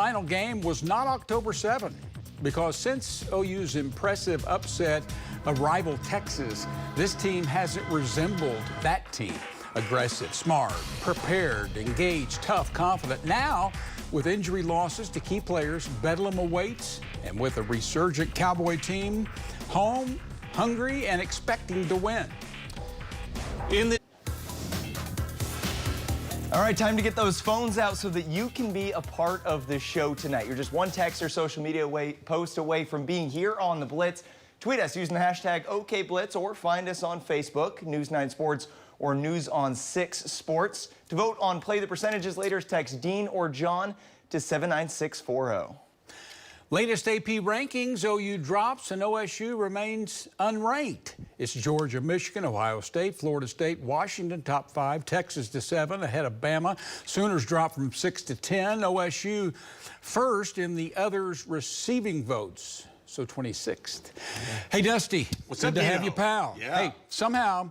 final game was not October 7th because since OU's impressive upset of rival Texas, this team hasn't resembled that team. Aggressive, smart, prepared, engaged, tough, confident. Now, with injury losses to key players, bedlam awaits, and with a resurgent Cowboy team home, hungry, and expecting to win. All right, time to get those phones out so that you can be a part of the show tonight. You're just one text or social media post away from being here on the Blitz. Tweet us using the hashtag OKBlitz or find us on Facebook, News 9 Sports or News on 6 Sports. To vote on Play the Percentages later, text Dean or John to 79640. Latest AP rankings, OU drops and OSU remains unranked. It's Georgia, Michigan, Ohio State, Florida State, Washington, top 5, Texas to 7, ahead of Bama. Sooners drop from 6 to 10. OSU first in the others receiving votes, so 26th. Hey, Dusty, what's good up, to Dino? have you, pal. Yeah. Hey, somehow,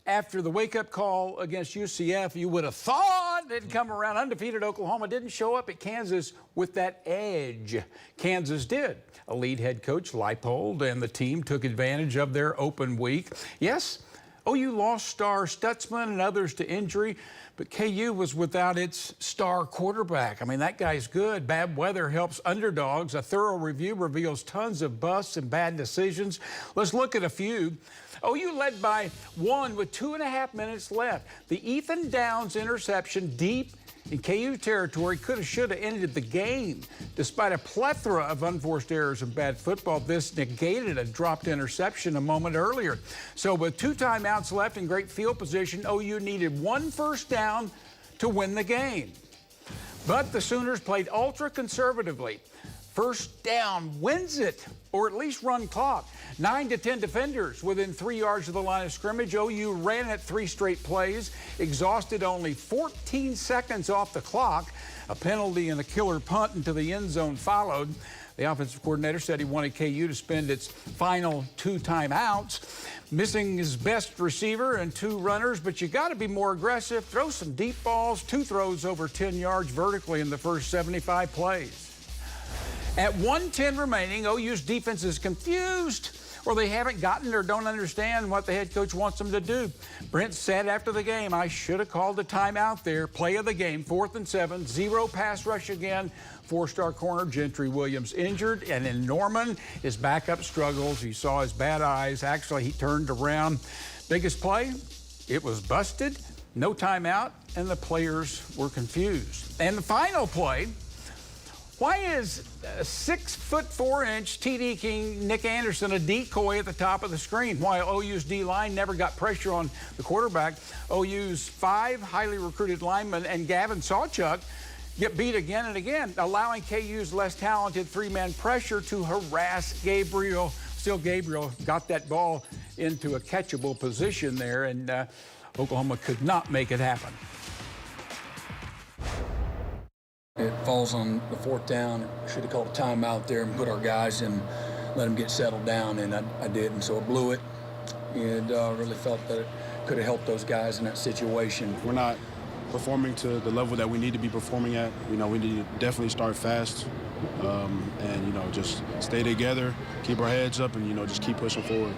after the wake-up call against UCF, you would have thought it'd come around. Undefeated Oklahoma didn't show up at Kansas with that edge. Kansas did. A lead head coach, Leipold, and the team took advantage of their open week. Yes, OU lost star Stutzman and others to injury, but KU was without its star quarterback. I mean, that guy's good. Bad weather helps underdogs. A thorough review reveals tons of busts and bad decisions. Let's look at a few. OU led by 1 with 2.5 minutes left. The Ethan Downs interception deep in KU territory could have, should have ended the game. Despite a plethora of unforced errors and bad football, this negated a dropped interception a moment earlier. So with 2 timeouts left and great field position, OU needed 1 first down to win the game. But the Sooners played ultra conservatively. First down wins it, or at least run clock. 9 to 10 defenders within 3 yards of the line of scrimmage. OU ran it 3 straight plays, exhausted only 14 seconds off the clock. A penalty and a killer punt into the end zone followed. The offensive coordinator said he wanted KU to spend its final 2 timeouts, missing his best receiver and 2 runners, but you got to be more aggressive. Throw some deep balls, 2 throws over 10 yards vertically in the first 75 plays. At 1:10 remaining, OU's defense is confused, or they haven't gotten or don't understand what the head coach wants them to do. Brent said after the game, I should have called a timeout there. Play of the game, 4th and 7, 0 pass rush again. 4-star corner Gentry Williams injured, and in Norman, his backup struggles. You saw his bad eyes. Actually, he turned around. Biggest play, it was busted, no timeout, and the players were confused. And the final play, why is a 6'4" TD King Nick Anderson a decoy at the top of the screen? While OU's D-line never got pressure on the quarterback, OU's 5 highly recruited linemen and Gavin Sawchuk get beat again and again, allowing KU's less talented 3-man pressure to harass Gabriel. Still, Gabriel got that ball into a catchable position there, and Oklahoma could not make it happen. It falls on the 4th down. Should have called a timeout there and put our guys in, let them get settled down, and I did, and so I blew it. And really felt that it could have helped those guys in that situation. We're not performing to the level that we need to be performing at. You know, we need to definitely start fast and, you know, just stay together, keep our heads up, and, you know, just keep pushing forward.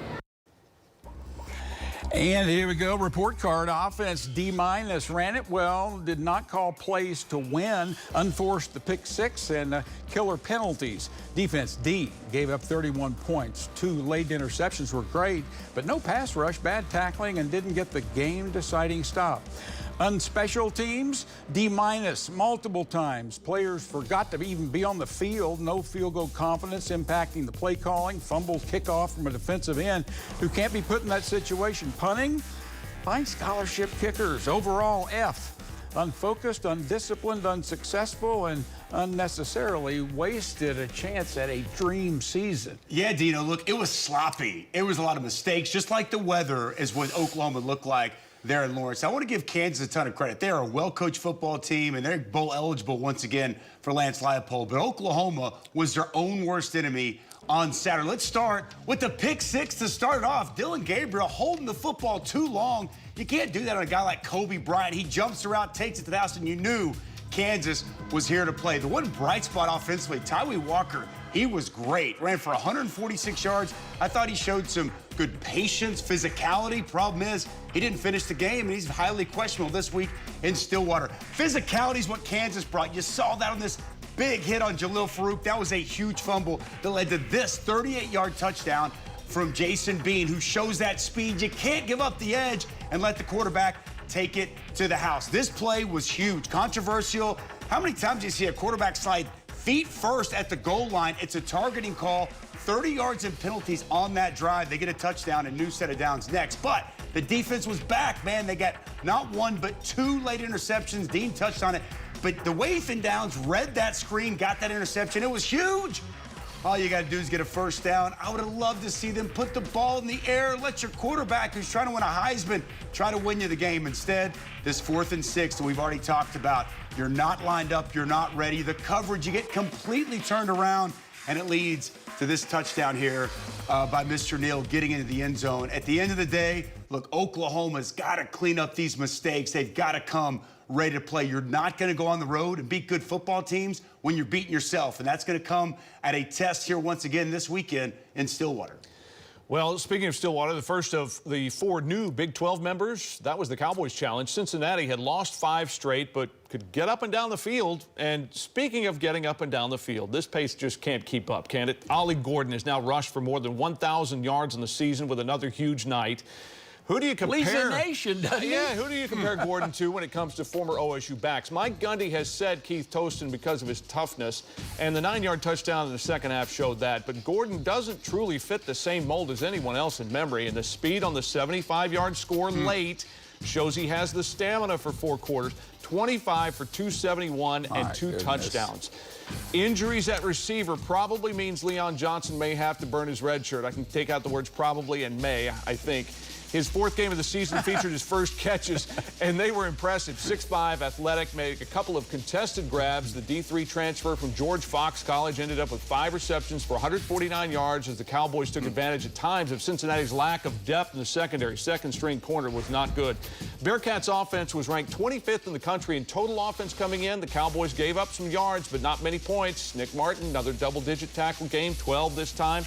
And here we go, report card. Offense D- ran it well, did not call plays to win, unforced the pick 6 and killer penalties. Defense D gave up 31 points. 2 late interceptions were great, but no pass rush, bad tackling, and didn't get the game-deciding stop. On special teams, D- multiple times. Players forgot to even be on the field. No field goal confidence impacting the play calling. Fumbled kickoff from a defensive end who can't be put in that situation. Punting, find scholarship kickers. Overall F. Unfocused, undisciplined, unsuccessful, and unnecessarily wasted a chance at a dream season. Yeah, Dino, look, it was sloppy. It was a lot of mistakes, just like the weather is what Oklahoma looked like there in Lawrence. I want to give Kansas a ton of credit. They're a well-coached football team, and they're bowl eligible once again for Lance Leipold. But Oklahoma was their own worst enemy on Saturday. Let's start with the pick 6 to start it off. Dillon Gabriel holding the football too long. You can't do that on a guy like Kobe Bryant. He jumps around, takes it to the house, and you knew Kansas was here to play. The one bright spot offensively, Tyree Walker, he was great. Ran for 146 yards. I thought he showed some good patience, physicality. Problem is, he didn't finish the game, and he's highly questionable this week in Stillwater. Physicality is what Kansas brought. You saw that on this big hit on Jalil Farouk. That was a huge fumble that led to this 38-yard touchdown from Jason Bean, who shows that speed. You can't give up the edge and let the quarterback take it to the house. This play was huge, controversial. How many times do you see a quarterback slide feet first at the goal line? It's a targeting call. 30 yards and penalties on that drive. They get a touchdown and new set of downs next. But the defense was back, man. They got not one, but 2 late interceptions. Dean touched on it. But the way Ethan Downs read that screen, got that interception, it was huge. All you got to do is get a first down. I would have loved to see them put the ball in the air, let your quarterback, who's trying to win a Heisman, try to win you the game. Instead, this 4th and 6 that we've already talked about, you're not lined up, you're not ready. The coverage, you get completely turned around, and it leads to this touchdown here by Mr. Neal getting into the end zone. At the end of the day, look, Oklahoma's got to clean up these mistakes. They've got to come ready to play. You're not going to go on the road and beat good football teams when you're beating yourself, and that's going to come at a test here once again this weekend in Stillwater. Well, speaking of Stillwater, the first of the 4 new Big 12 members, that was the Cowboys challenge. Cincinnati had lost 5 straight, but could get up and down the field. And speaking of getting up and down the field, this pace just can't keep up, can it? Ollie Gordon has now rushed for more than 1,000 yards in the season with another huge night. Who do you compare? Leads the nation, doesn't he? Yeah, who do you compare Gordon to when it comes to former OSU backs? Mike Gundy has said Keith Toston because of his toughness, and the 9-yard touchdown in the second half showed that. But Gordon doesn't truly fit the same mold as anyone else in memory, and the speed on the 75-yard score late shows he has the stamina for 4 quarters. 25 for 271 and 2 touchdowns. Injuries at receiver probably means Leon Johnson may have to burn his red shirt. I can take out the words probably and may, I think. His 4th game of the season featured his first catches, and they were impressive. 6'5", athletic, made a couple of contested grabs. The D3 transfer from George Fox College ended up with 5 receptions for 149 yards as the Cowboys took advantage at times of Cincinnati's lack of depth in the secondary. Second-string corner was not good. Bearcats' offense was ranked 25th in the country in total offense coming in. The Cowboys gave up some yards, but not many points. Nick Martin, another double-digit tackle game, 12 this time.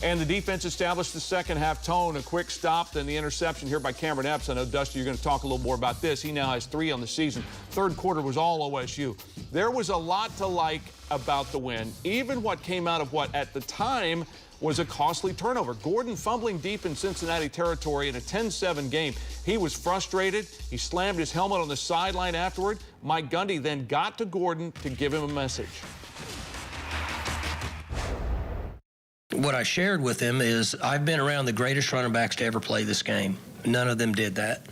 And the defense established the second half tone, a quick stop, then the interception here by Cameron Epps. I know, Dusty, you're going to talk a little more about this. He now has 3 on the season. Third quarter was all OSU. There was a lot to like about the win, even what came out of what at the time was a costly turnover. Gordon fumbling deep in Cincinnati territory in a 10-7 game. He was frustrated. He slammed his helmet on the sideline afterward. Mike Gundy then got to Gordon to give him a message. What I shared with him is I've been around the greatest running backs to ever play this game. None of them did that.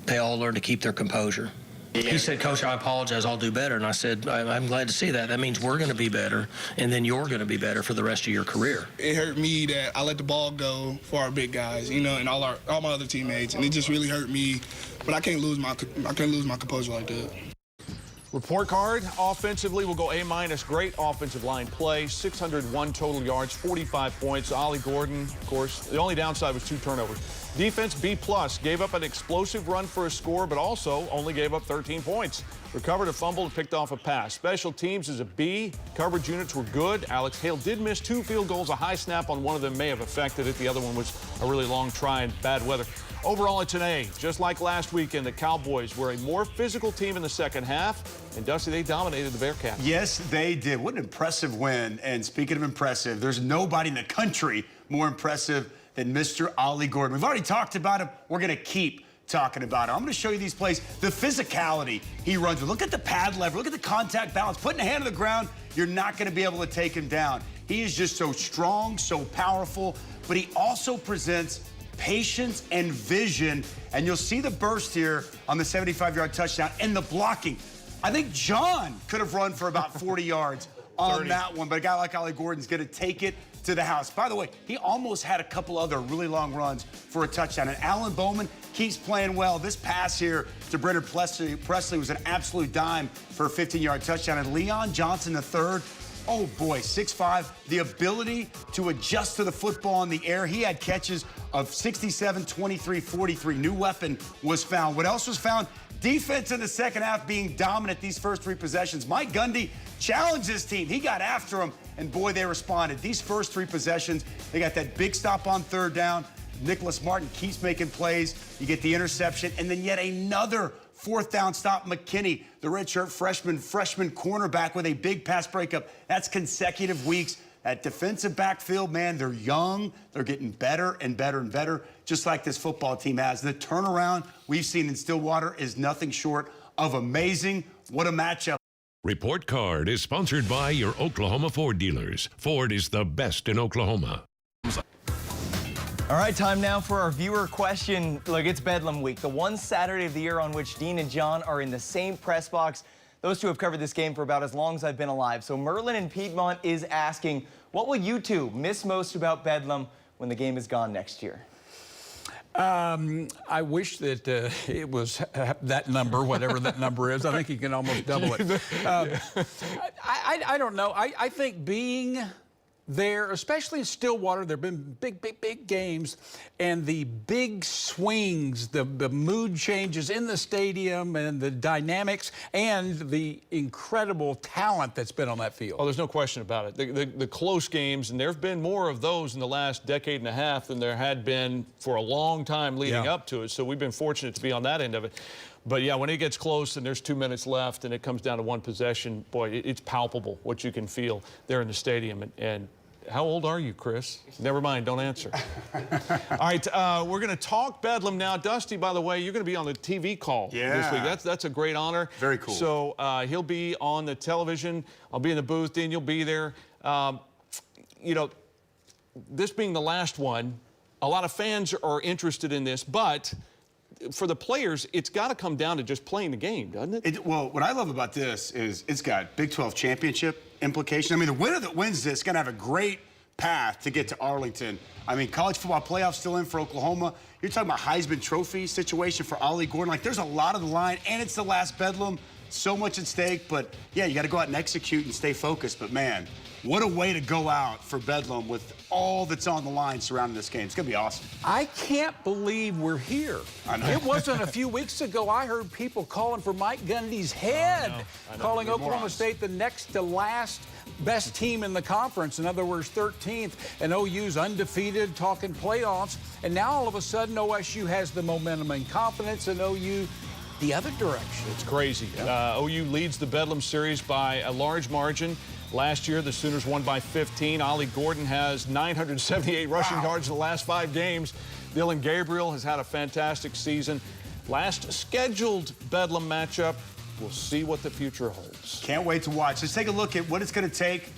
They all learned to keep their composure. He said, Coach, I apologize, I'll do better. And I said, I'm glad to see that. That means we're going to be better, and then you're going to be better for the rest of your career. It hurt me that I let the ball go for our big guys, you know, and all my other teammates, and it just really hurt me. But I can't lose my composure like that. Report card, offensively, we'll go A-. Great offensive line play, 601 total yards, 45 points. Ollie Gordon, of course, the only downside was 2 turnovers. Defense, B+, gave up an explosive run for a score, but also only gave up 13 points. Recovered a fumble and picked off a pass. Special teams is a B. Coverage units were good. Alex Hale did miss 2 field goals. A high snap on one of them may have affected it. The other one was a really long try and bad weather. Overall, it's an A. Just like last weekend, the Cowboys were a more physical team in the second half. And, Dusty, they dominated the Bearcats. Yes, they did. What an impressive win. And speaking of impressive, there's nobody in the country more impressive than Mr. Ollie Gordon. We've already talked about him. We're going to keep talking about him. I'm going to show you these plays. The physicality he runs with. Look at the pad lever. Look at the contact balance. Putting a hand on the ground, you're not going to be able to take him down. He is just so strong, so powerful, but he also presents patience and vision, and you'll see the burst here on the 75-yard touchdown and the blocking. I think John could have run for about 40 yards on that one, but a guy like Ollie Gordon's going to take it to the house. By the way, he almost had a couple other really long runs for a touchdown, and Alan Bowman keeps playing well. This pass here to Brendan Presley was an absolute dime for a 15-yard touchdown, and Leon Johnson III, oh boy, 6'5", the ability to adjust to the football in the air. He had catches of 67, 23, 43. New weapon was found. What else was found? Defense in the second half being dominant these first 3 possessions. Mike Gundy challenged his team. He got after him, and boy, they responded. These first 3 possessions, they got that big stop on 3rd down. Nicholas Martin keeps making plays. You get the interception, and then yet another 4th down stop. McKinney, the redshirt freshman cornerback with a big pass breakup. That's consecutive weeks. That defensive backfield, man, they're young. They're getting better and better and better, just like this football team has. The turnaround we've seen in Stillwater is nothing short of amazing. What a matchup. Report Card is sponsored by your Oklahoma Ford dealers. Ford is the best in Oklahoma. All right, time now for our viewer question. Look, it's Bedlam Week, the one Saturday of the year on which Dean and John are in the same press box. Those two have covered this game for about as long as I've been alive. So Merlin in Piedmont is asking, what will you two miss most about Bedlam when the game is gone next year? I wish that it was that number, whatever that number is. I think you can almost double it. I don't know. I think being there, especially in Stillwater, there have been big games, and the big swings, the mood changes in the stadium, and the dynamics, and the incredible talent that's been on that field. Oh, there's no question about it. The close games, and there have been more of those in the last decade and a half than there had been for a long time leading up to it. So we've been fortunate to be on that end of it. But yeah, when it gets close and there's 2 minutes left and it comes down to 1 possession, boy, it's palpable what you can feel there in the stadium. And how old are you, Chris? Never mind, don't answer. All right, we're going to talk Bedlam now. Dusty, by the way, you're going to be on the TV call this week. That's a great honor. Very cool. So he'll be on the television. I'll be in the booth, Dean, you'll be there. You know, this being the last one, a lot of fans are interested in this, but for the players, it's got to come down to just playing the game, doesn't it? Well, what I love about this is it's got Big 12 championship implication. I mean, the winner that wins this is going to have a great path to get to Arlington. I mean, college football playoffs still in for Oklahoma. You're talking about Heisman Trophy situation for Ollie Gordon. Like, there's a lot of the line, and it's the last Bedlam. So much at stake, but yeah, you got to go out and execute and stay focused. But man, what a way to go out for Bedlam with all that's on the line surrounding this game. It's going to be awesome. I can't believe we're here. I know. It wasn't a few weeks ago I heard people calling for Mike Gundy's head, I know. calling You're Oklahoma morons. State the next to last best team in the conference. In other words, 13th, and OU's undefeated, talking playoffs. And now all of a sudden OSU has the momentum and confidence, and OU the other direction. It's crazy. OU leads the Bedlam series by a large margin. Last year, the Sooners won by 15. Ollie Gordon has 978 rushing yards in the last 5 games. Dylan Gabriel has had a fantastic season. Last scheduled Bedlam matchup. We'll see what the future holds. Can't wait to watch. Let's take a look at what it's going to take.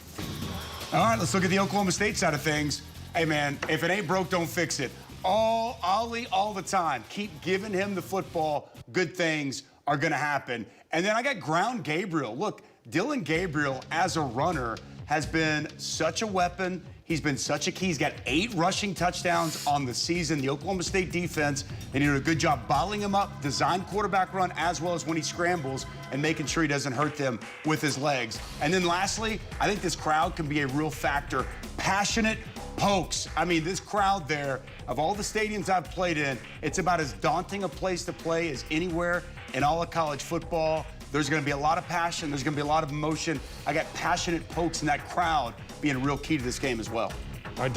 All right, let's look at the Oklahoma State side of things. Hey, man, if it ain't broke, don't fix it. Ollie all the time. Keep giving him the football. Good things are going to happen. And then I got Ground Gabriel. Look, Dylan Gabriel, as a runner, has been such a weapon. He's been such a key. He's got 8 rushing touchdowns on the season. The Oklahoma State defense, they did a good job bottling him up, design quarterback run, as well as when he scrambles and making sure he doesn't hurt them with his legs. And then lastly, I think this crowd can be a real factor. Passionate Pokes. I mean, this crowd there, of all the stadiums I've played in, it's about as daunting a place to play as anywhere in all of college football. There's going to be a lot of passion. There's going to be a lot of emotion. I got passionate Pokes in that crowd being a real key to this game as well. All right,